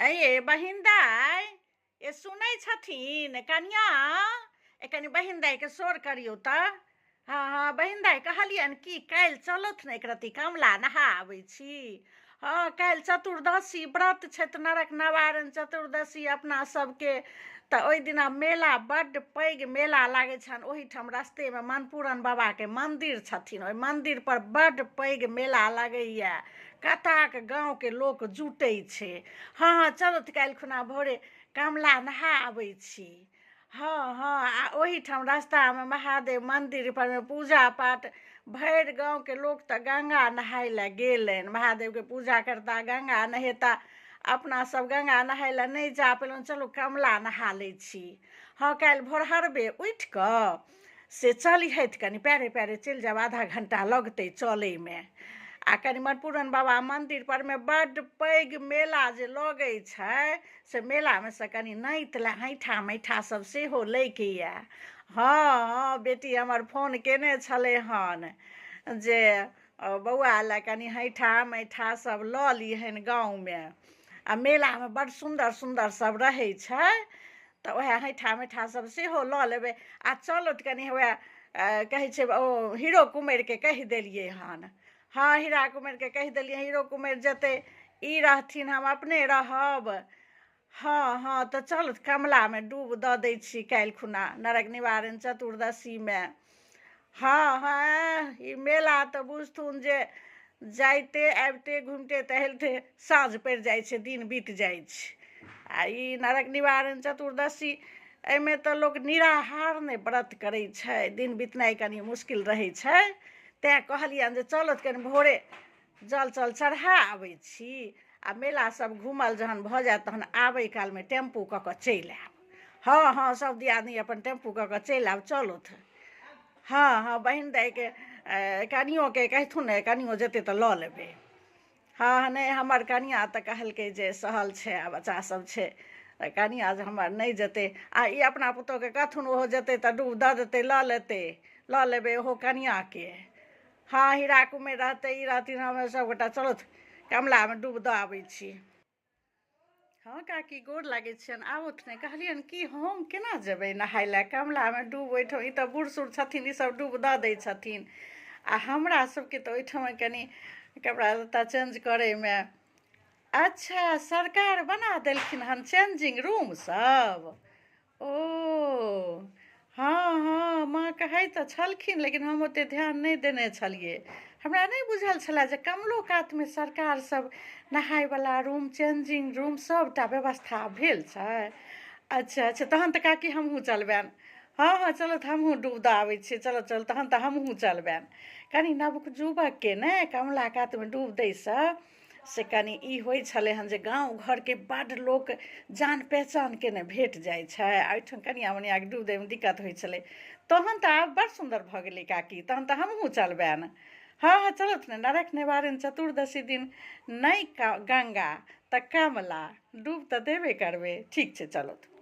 ये बहिन दाइ ये सुनै छथिन कनिया कनि बहिन दाइके शोर करियौ तऽ। हाँ हाँ बहिन दाइ कहलियनि कि काल्हि चलथु ने एक रत्ती कमला नहा आबै छी। हाँ काल्हि चतुर्दशी व्रत छथि नरक निवारण चतुर्दशी अपना सबके। तऽ ओहि दिना मेला बड्ड पैघ मेला लागै छनि। ओहिठाम रस्तेमे मनपुरन बाबाके मन्दिर छथिन। ओहि मन्दिरपर बड्ड पैघ मेला लगैए। कताक गाँवके लोक जुटै छै। हाँ हाँ चलू तऽ काल्हि खुना भोरे कमला नहा आबै छी। हाँ हाँ आ ओहिठाम रस्तामे महादेव मन्दिरपर मे पूजा पाठ भरि गाँवके लोक तऽ गङ्गा नहाय लए गेलनि। महादेवके पूजा करता गङ्गा नहेता। अपना सब गङ्गा नहाय लए नहि जा पेलहुँ चलू कमला नहा लै छी। हाँ काल्हि भोरहरबे उठि कऽ से चलिहथि कनि पैरे पैरे चलि जायब आधा घण्टा लगतै चलैमे। आ कनि मनपुरन बाबा मन्दिर परमे बड्ड पैघ मेला जे लगै छै से मेलामे से कनि नाति लए हैठा मैठा सब सेहो लैके यऽ। हाँ हाँ बेटी हमर फोन केने छलै हन जे बौआ लए कनि हैठा मैठा सब लऽ लिहनि गाँवमे। आ मेलामे बड्ड सुन्दर सुन्दर सब रहै छै तऽ वएह हैठा मैठा सब सेहो लऽ लेबै। आ चलू तऽ कनि वएह कहै छै ओ हीरो कुमारके कहि देलियै हन। हाँ हीरा कुमारके कहि देलियै हीरो कुमार जेतै ई रहथिन हम अपने रहब। हाँ हाँ तऽ चलू कमलामे डूब दऽ दै छी काल्हि खुना नरक निवारण चतुर्दशीमे। हाँ हाँ ई मेला तऽ बुझथुन जे जाइते आबिते घुमिते टहलिते साँझ पड़ि जाइ छै दिन बीत जाइ छै। आ ई नरक निवारण चतुर्दशी एहिमे तऽ लोक निराहार नहि व्रत करै छै दिन बितनाइ कनि मुश्किल रहै छै। तेँ कहलियनि जे चलत कनि भोरे जल चढ़ा आबै छी। आ मेला सब घूमल जहन भऽ जायत तहन आबै कालमे टेम्पू कऽ कऽ चलि आयब। हाँ हाँ सब दियादनी अपन टेम्पू कऽ कऽ चलि आयब चलथु। हाँ हाँ बहिन दाइके कनियोके कहिथुन ने कनियो जेतै तऽ लऽ लेबै। हाँ नहि हमर कनिया तऽ कहलकै जे सहल छै आ बच्चा सब छै तऽ कनिया जे हमर नहि जेतै आ ई अपना पुतहुके कहथुन ओहो जेतै तऽ डूब दऽ देतै लऽ लेबै ओहो कनियाके। हाँ हीरा कुमार रहतै ई रहथिन हम सबगोटा चलथु कमलामे डूब दऽ आबै छी। हाँ काकी गोर लागै छियनि आबथु ने कहलियनि कि हम केना जेबै नहाय लए कमलामे डूब ओहिठाम ई तऽ बूढ़ सूढ़ छथिन ई सब डूब दऽ दै छथिन। आ हमरा सबके तऽ ओहिठाम कनि कपड़ा लत्ता चेंज करैमे अच्छा सरकार बना देलखिन हन चेंजिंग रूम सब। ओ हाँ हाँ माँ कहै तऽ छलखिन लेकिन हम ओतेक ध्यान नहि देने छलियै। हमरा नहि बुझल छलए जे कमलो कातमे सरकार सब नहायवला रूम चेंजिंग रूम सबटा व्यवस्था भेल छै। अच्छा अच्छा तहन तऽ काकी हमहूँ चलबनि। हाँ हाँ चलो तऽ हमहूँ डूब दऽ आबै छियै चलो चलो तहन तऽ हमहूँ चलबनि। कनि नवयुवकके ने कमला कातमे डूब दैसँ से कनि ई होइ छलै हन जे गाँव घरके बड्ड लोक जान पहचानके ने भेट जाइ छै एहिठाम कनिया मनियाके डूब दैमे दिक्कत होइ छलै। तहन तऽ आब बड़ सुन्दर भऽ गेलै काकी तहन तऽ हमहूँ चलबनि। हाँ हाँ चलथु ने नरक निवारण चतुर्दशी दिन नहि गङ्गा तऽ कमला डूब तऽ देबे करबै ठीक छै चलथु।